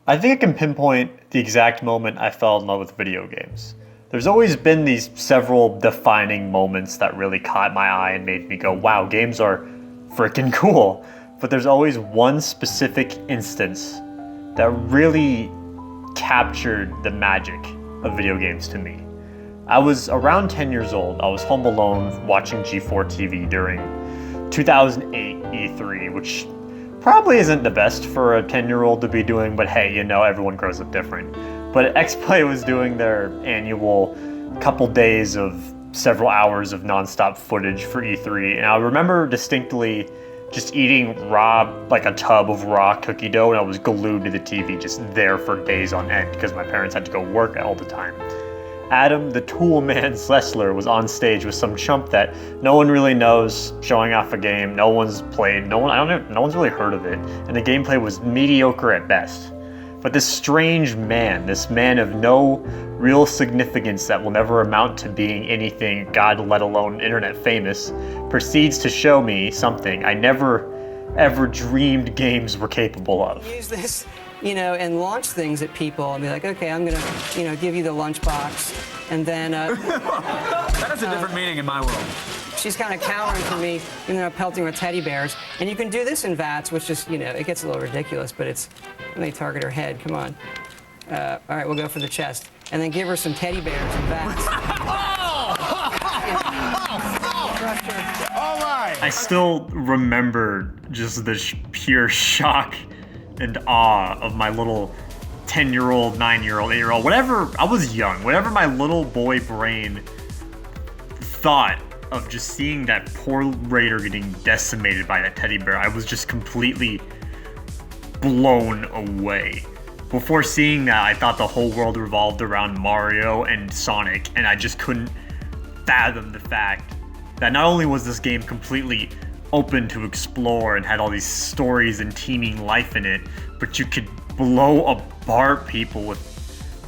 I think I can pinpoint the exact moment I fell in love with video games. There's always been these several defining moments that really caught my eye and made me go, wow, games are freaking cool. But there's always one specific instance that really captured the magic of video games to me. I was around 10 years old. I was home alone watching G4 TV during 2008 E3, which probably isn't the best for a 10-year-old to be doing, but hey, you know, everyone grows up different. But X-Play was doing their annual couple days of several hours of nonstop footage for E3, and I remember distinctly just eating like a tub of raw cookie dough, and I was glued to the TV, just there for days on end, because my parents had to go work all the time. Adam, the Tool Man Slessler, was on stage with some chump that no one really knows, showing off a game no one's played, no one's really heard of it, and the gameplay was mediocre at best. But this strange man, this man of no real significance that will never amount to being anything, God let alone internet famous, proceeds to show me something I never ever dreamed games were capable of. Use this, and launch things at people and be like, okay, I'm gonna, give you the lunchbox, and then. That has a different meaning in my world. She's kind of cowering from me, even though I'm pelting with teddy bears. And you can do this in VATS, which just, it gets a little ridiculous, but it's, let me target her head, come on. All right, we'll go for the chest. And then give her some teddy bears in VATS. Crush her. All right. I still remember just the pure shock and awe of my little 10-year-old, 9-year-old, 8-year-old, whatever, I was young, whatever my little boy brain thought of just seeing that poor Raider getting decimated by that teddy bear. I was just completely blown away. Before seeing that, I thought the whole world revolved around Mario and Sonic, and I just couldn't fathom the fact that not only was this game completely open to explore and had all these stories and teeming life in it, but you could blow apart people with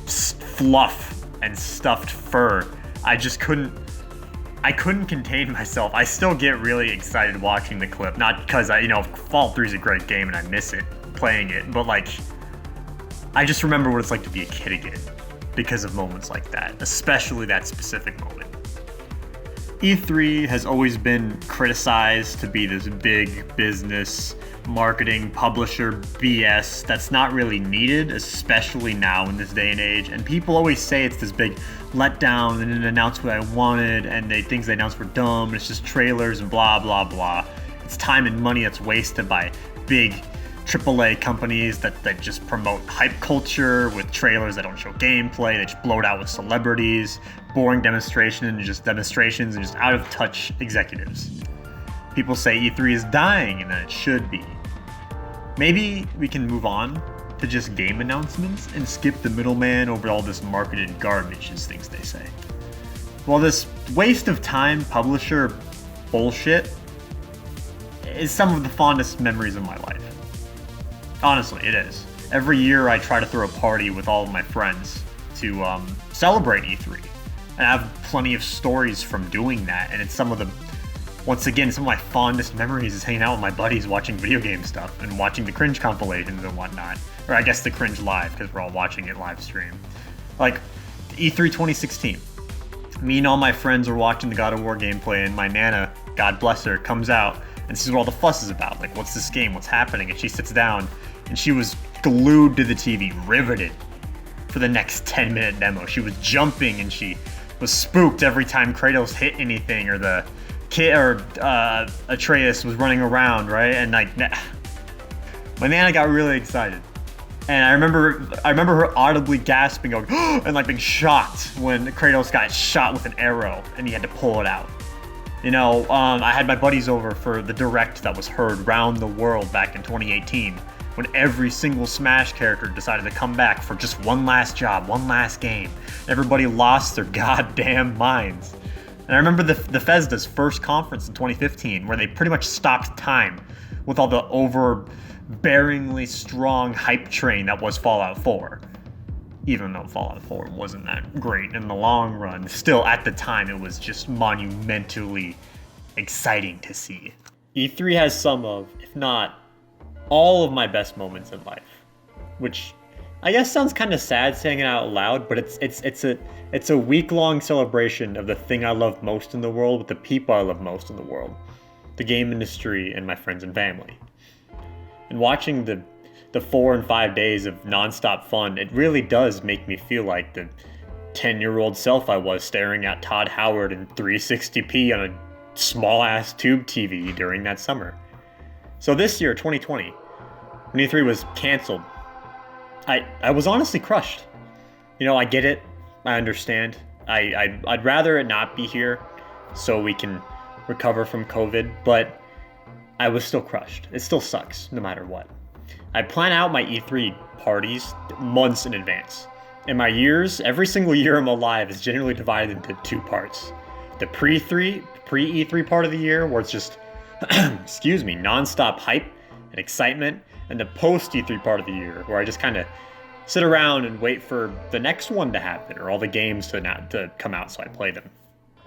fluff and stuffed fur. I couldn't contain myself. I still get really excited watching the clip, not because Fallout 3 is a great game and I miss it playing it, but I just remember what it's like to be a kid again because of moments like that, especially that specific moment. E3 has always been criticized to be this big business, marketing, publisher BS that's not really needed, especially now in this day and age. And people always say it's this big letdown and didn't announce what I wanted, and things they announced were dumb, and it's just trailers and blah, blah, blah. It's time and money that's wasted by big AAA companies that just promote hype culture with trailers that don't show gameplay, they just blow it out with celebrities, boring demonstrations and just out of touch executives. People say E3 is dying and that it should be. Maybe we can move on to just game announcements and skip the middleman over all this marketed garbage is things they say. Well, this waste of time publisher bullshit is some of the fondest memories of my life. Honestly, it is. Every year I try to throw a party with all of my friends to celebrate E3. And I have plenty of stories from doing that, and it's some of my fondest memories is hanging out with my buddies watching video game stuff and watching the cringe compilations and whatnot. Or I guess the cringe live, because we're all watching it live stream. Like, E3 2016. Me and all my friends are watching the God of War gameplay, and my Nana, God bless her, comes out and sees what all the fuss is about. Like, what's this game? What's happening? And she sits down, and she was glued to the TV, riveted for the next 10-minute demo. She was jumping, and she was spooked every time Kratos hit anything, or the kid or Atreus was running around, right? And my Nana got really excited. And I remember her audibly gasping, going, and being shocked when Kratos got shot with an arrow and he had to pull it out. I had my buddies over for the direct that was heard round the world back in 2018, when every single Smash character decided to come back for just one last job, one last game. Everybody lost their goddamn minds. And I remember the Bethesda's first conference in 2015, where they pretty much stopped time with all the overbearingly strong hype train that was Fallout 4. even though Fallout 4 wasn't that great in the long run, still at the time it was just monumentally exciting to see. E3 has some of, if not all of my best moments in life, which I guess sounds kind of sad saying it out loud, but it's a week-long celebration of the thing I love most in the world with the people I love most in the world, the game industry and my friends and family. And watching the 4 and 5 days of nonstop fun, it really does make me feel like the 10-year-old self I was staring at Todd Howard in 360p on a small-ass tube TV during that summer. So this year, 2020, when E3 was canceled, I was honestly crushed. You know, I get it. I understand. I'd rather it not be here so we can recover from COVID, but I was still crushed. It still sucks, no matter what. I plan out my E3 parties months in advance. And my years, every single year I'm alive, is generally divided into 2 parts. The pre-E3 part of the year, where it's just, excuse me, nonstop hype and excitement, and the post-E3 part of the year, where I just kind of sit around and wait for the next one to happen, or all the games to come out so I play them.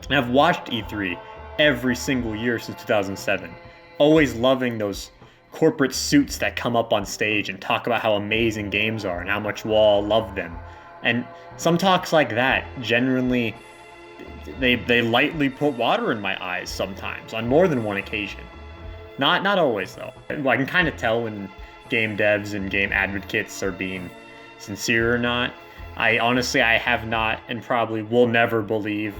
And I've watched E3 every single year since 2007, always loving those corporate suits that come up on stage and talk about how amazing games are and how much we'll all love them. And some talks like that genuinely, they lightly put water in my eyes sometimes, on more than one occasion. Not always, though. I can kind of tell when game devs and game advocates are being sincere or not. I have not and probably will never believe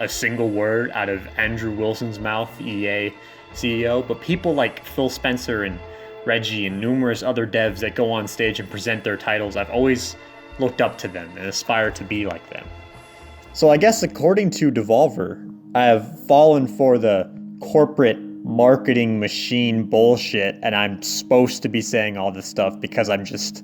a single word out of Andrew Wilson's mouth, EA CEO, but people like Phil Spencer and Reggie and numerous other devs that go on stage and present their titles, I've always looked up to them and aspired to be like them. So I guess according to Devolver, I have fallen for the corporate marketing machine bullshit, and I'm supposed to be saying all this stuff because I'm just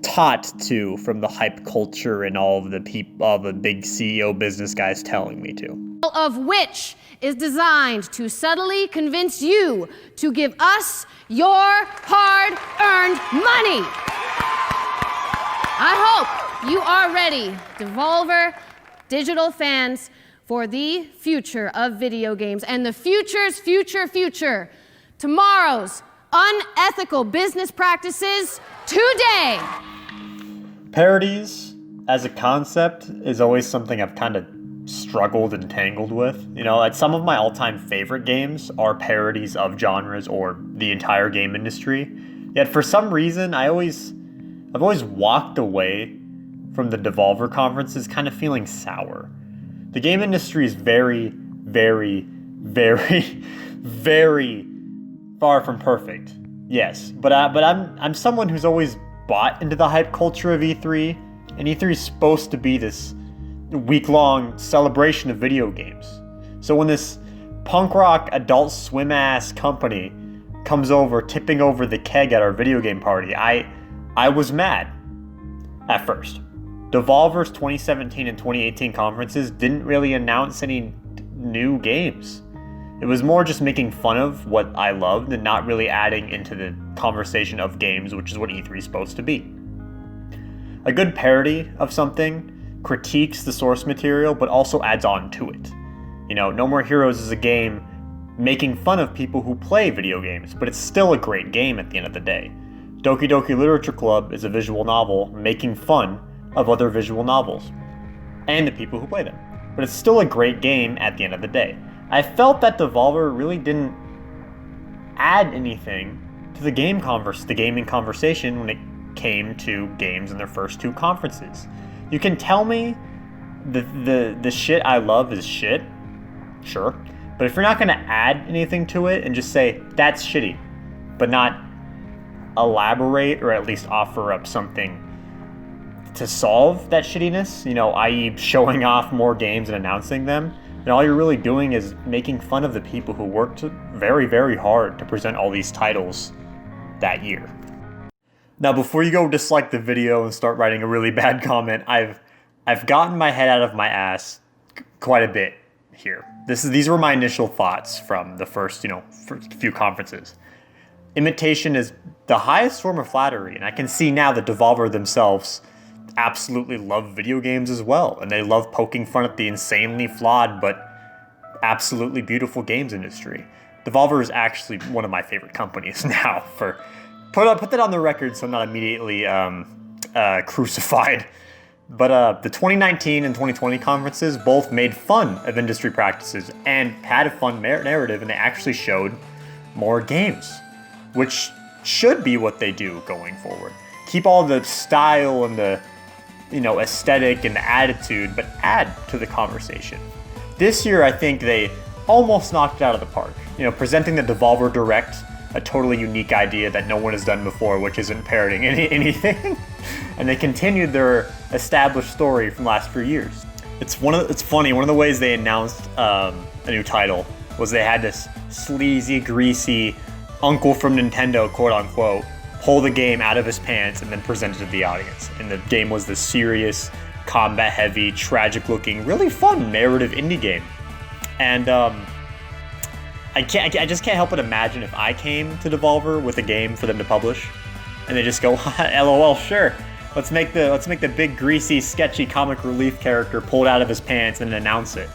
taught to from the hype culture and all of the big CEO business guys telling me to. Of which is designed to subtly convince you to give us your hard-earned money. I hope you are ready, Devolver digital fans, for the future of video games and the future's future. Tomorrow's unethical business practices today. Parodies as a concept is always something I've kind of struggled and tangled with. You know, some of my all-time favorite games are parodies of genres or the entire game industry. Yet for some reason, I've always walked away from the Devolver conferences kind of feeling sour. The game industry is very, very, very, very far from perfect. Yes, but I'm someone who's always bought into the hype culture of E3, and E3 is supposed to be this week-long celebration of video games. So when this punk rock Adult Swim ass company comes over, tipping over the keg at our video game party, I was mad at first. Devolver's 2017 and 2018 conferences didn't really announce any new games. It was more just making fun of what I loved and not really adding into the conversation of games, which is what E3 is supposed to be. A good parody of something critiques the source material, but also adds on to it. You know, No More Heroes is a game making fun of people who play video games, but it's still a great game at the end of the day. Doki Doki Literature Club is a visual novel making fun of other visual novels and the people who play them, but it's still a great game at the end of the day. I felt that Devolver really didn't add anything to the gaming conversation when it came to games in their first 2 conferences. You can tell me the shit I love is shit, sure, but if you're not going to add anything to it and just say that's shitty, but not elaborate or at least offer up something to solve that shittiness, you know, i.e. showing off more games and announcing them, and all you're really doing is making fun of the people who worked very, very hard to present all these titles that year. Now, before you go dislike the video and start writing a really bad comment, I've gotten my head out of my ass quite a bit here. These were my initial thoughts from the first few conferences. Imitation is the highest form of flattery, and I can see now that Devolver themselves absolutely love video games as well, and they love poking fun at the insanely flawed but absolutely beautiful games industry. Devolver is actually one of my favorite companies now. Put that on the record so I'm not immediately crucified. But the 2019 and 2020 conferences both made fun of industry practices and had a fun narrative, and they actually showed more games, which should be what they do going forward. Keep all the style and the aesthetic and the attitude, but add to the conversation. This year, I think they almost knocked it out of the park. Presenting the Devolver Direct, a totally unique idea that no one has done before, which isn't parroting anything. And they continued their established story from the last few years. It's funny, one of the ways they announced a new title was they had this sleazy, greasy uncle from Nintendo, quote unquote, pull the game out of his pants and then present it to the audience. And the game was this serious, combat heavy, tragic looking, really fun narrative indie game. And I just can't help but imagine if I came to Devolver with a game for them to publish, and they just go, LOL, sure. Let's make the big, greasy, sketchy comic relief character pulled out of his pants and announce it.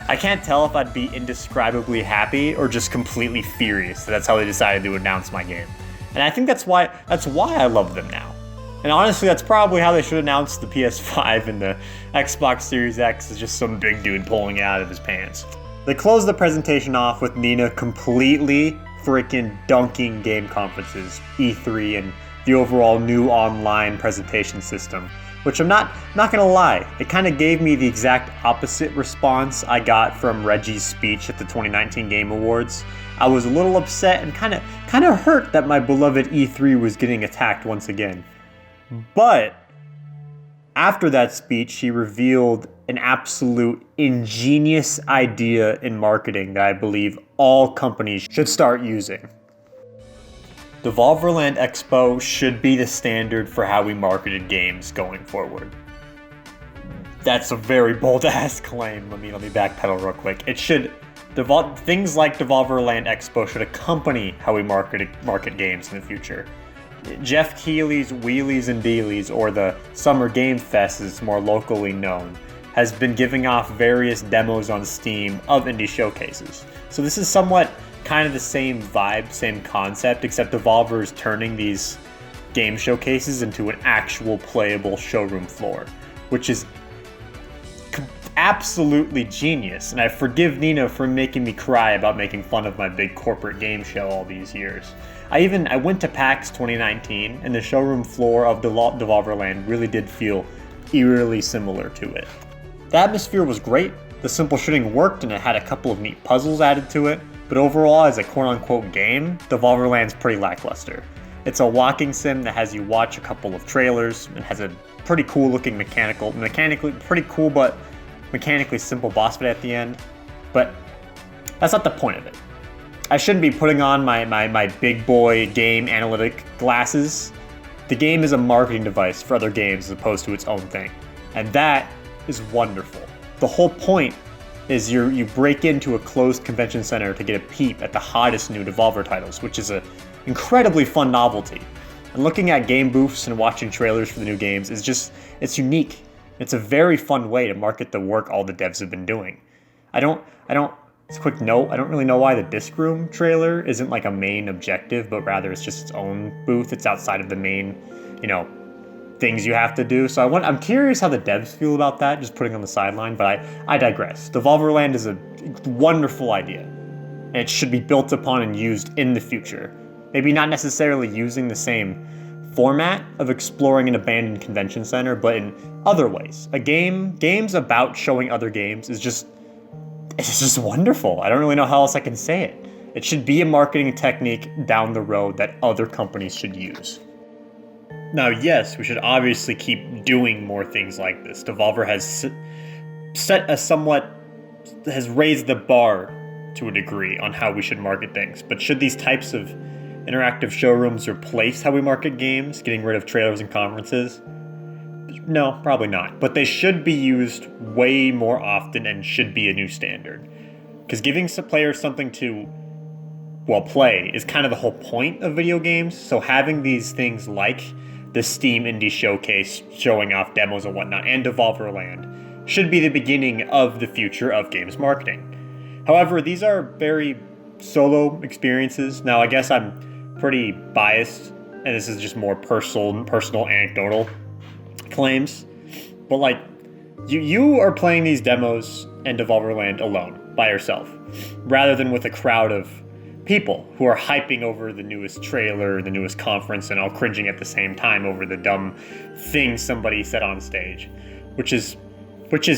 I can't tell if I'd be indescribably happy or just completely furious that that's how they decided to announce my game. And I think that's why I love them now. And honestly, that's probably how they should announce the PS5 and the Xbox Series X, is just some big dude pulling it out of his pants. They closed the presentation off with Nina completely freaking dunking game conferences, E3, and the overall new online presentation system, which I'm not gonna lie, it kind of gave me the exact opposite response I got from Reggie's speech at the 2019 Game Awards. I was a little upset and kind of hurt that my beloved E3 was getting attacked once again. But after that speech, she revealed an absolute ingenious idea in marketing that I believe all companies should start using. Devolverland Expo should be the standard for how we marketed games going forward. That's a very bold-ass claim. Let me backpedal real quick. It should. Things like Devolverland Expo should accompany how we market games in the future. Jeff Keighley's Wheelies and Dealies, or the Summer Game Fest as it's more locally known, has been giving off various demos on Steam of indie showcases. So this is somewhat kind of the same vibe, same concept, except Devolver is turning these game showcases into an actual playable showroom floor, which is absolutely genius. And I forgive Nina for making me cry about making fun of my big corporate game show all these years. I went to PAX 2019, and the showroom floor of Devolverland really did feel eerily similar to it. The atmosphere was great, the simple shooting worked, and it had a couple of neat puzzles added to it, but overall, as a quote-unquote game, Devolverland's pretty lackluster. It's a walking sim that has you watch a couple of trailers, and has a pretty cool looking mechanically pretty cool but mechanically simple boss fight at the end, but that's not the point of it. I shouldn't be putting on my big boy game analytic glasses. The game is a marketing device for other games as opposed to its own thing, and that is wonderful. The whole point is you break into a closed convention center to get a peep at the hottest new Devolver titles, which is an incredibly fun novelty. And looking at game booths and watching trailers for the new games it's unique. It's a very fun way to market the work all the devs have been doing. It's a quick note, I don't really know why the Disc Room trailer isn't like a main objective, but rather it's just its own booth. It's outside of the main, things you have to do. So I'm curious how the devs feel about that, just putting on the sideline, but I digress. Devolverland is a wonderful idea, and it should be built upon and used in the future. Maybe not necessarily using the same format of exploring an abandoned convention center, but in other ways. Games about showing other games it's just wonderful. I don't really know how else I can say it. It should be a marketing technique down the road that other companies should use. Now, yes, we should obviously keep doing more things like this. Devolver has has raised the bar to a degree on how we should market things. But should these types of interactive showrooms replace how we market games, getting rid of trailers and conferences? No, probably not. But they should be used way more often and should be a new standard. Because giving players something to, play is kind of the whole point of video games. So having these things like the Steam Indie Showcase showing off demos and whatnot, and Devolverland should be the beginning of the future of games marketing. However, these are very solo experiences. Now, I guess I'm pretty biased, and this is just more personal anecdotal claims, but like, you are playing these demos and Devolverland alone, by yourself, rather than with a crowd of people who are hyping over the newest trailer, the newest conference, and all cringing at the same time over the dumb thing somebody said on stage, which is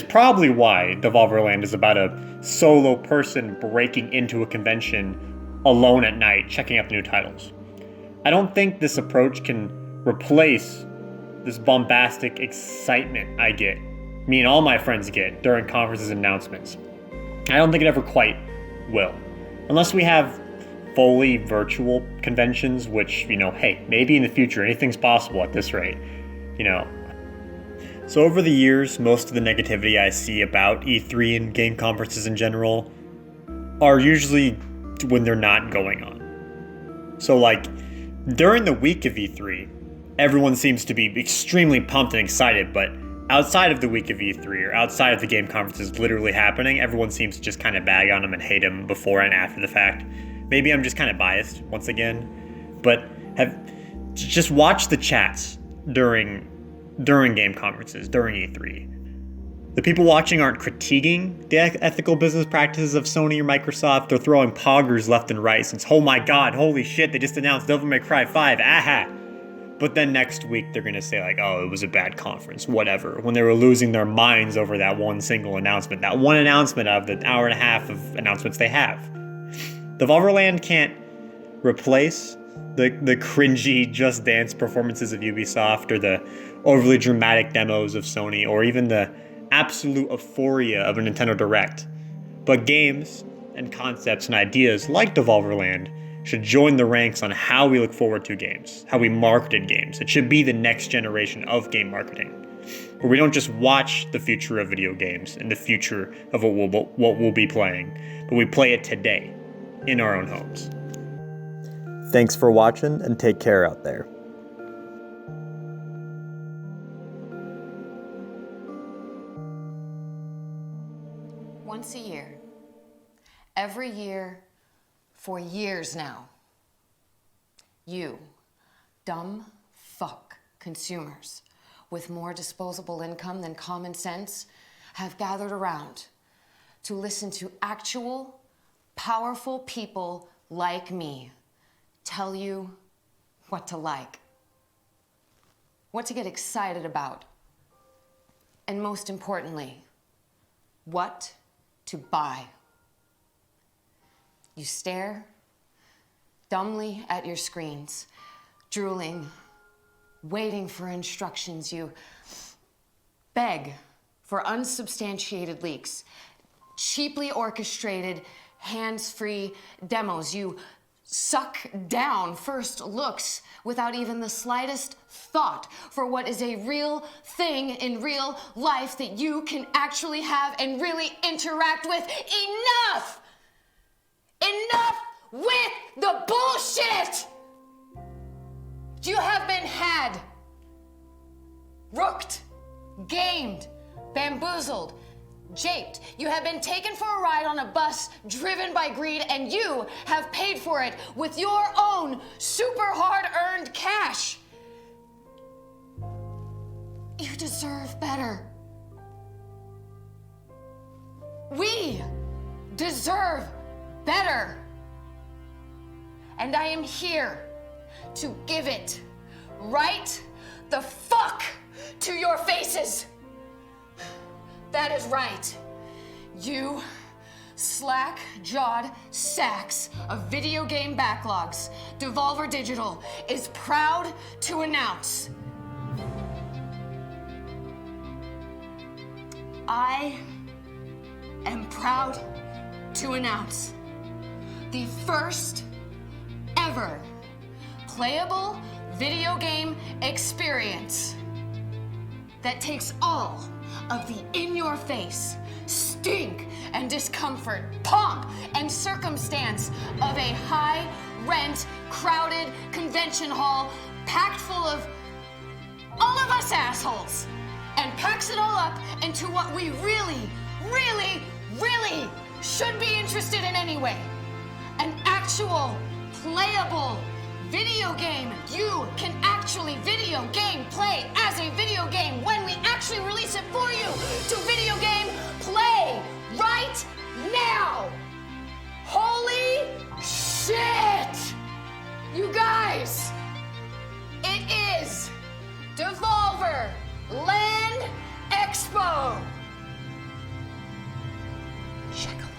probably why Devolverland is about a solo person breaking into a convention alone at night, checking out the new titles. I don't think this approach can replace this bombastic excitement I get, me and all my friends get, during conferences and announcements. I don't think it ever quite will. Unless we have fully virtual conventions, which, hey, maybe in the future, anything's possible at this rate, So over the years, most of the negativity I see about E3 and game conferences in general are usually when they're not going on. So during the week of E3, everyone seems to be extremely pumped and excited, but outside of the week of E3 or outside of the game conferences literally happening, everyone seems to just kind of bag on them and hate them before and after the fact. Maybe I'm just kind of biased once again, but just watch the chats during game conferences, during E3. The people watching aren't critiquing the ethical business practices of Sony or Microsoft. They're throwing poggers left and right since, oh my god, holy shit, they just announced Devil May Cry 5, aha! But then next week they're gonna say oh, it was a bad conference, whatever, when they were losing their minds over that one single announcement, that one announcement out of the hour and a half of announcements they have. Devolverland can't replace the cringy Just Dance performances of Ubisoft or the overly dramatic demos of Sony or even the absolute euphoria of a Nintendo Direct. But games and concepts and ideas like Devolverland should join the ranks on how we look forward to games, how we marketed games. It should be the next generation of game marketing, where we don't just watch the future of video games and the future of what we'll be playing, but we play it today in our own homes. Thanks for watching, and take care out there. Once a year, every year, for years now, you, dumb fuck consumers with more disposable income than common sense, have gathered around to listen to actual, powerful people like me tell you what to like, what to get excited about, and most importantly, what to buy. You stare dumbly at your screens, drooling, waiting for instructions. You beg for unsubstantiated leaks, cheaply orchestrated, hands-free demos. You suck down first looks without even the slightest thought for what is a real thing in real life that you can actually have and really interact with. Enough! Enough with the bullshit! You have been had, rooked, gamed, bamboozled, japed. You have been taken for a ride on a bus driven by greed, and you have paid for it with your own super hard-earned cash. You deserve better. We deserve better. And I am here to give it right the fuck to your faces. That is right. You slack-jawed sacks of video game backlogs. Devolver Digital is proud to announce I am proud to announce the first ever playable video game experience that takes all of the in-your-face stink and discomfort, pomp and circumstance of a high-rent, crowded convention hall packed full of all of us assholes and packs it all up into what we really, really, really should be interested in anyway. An actual, playable video game you can actually video game play as a video game when we actually release it for you to video game play right now. Holy shit! You guys, it is Devolverland Expo. Check 'em.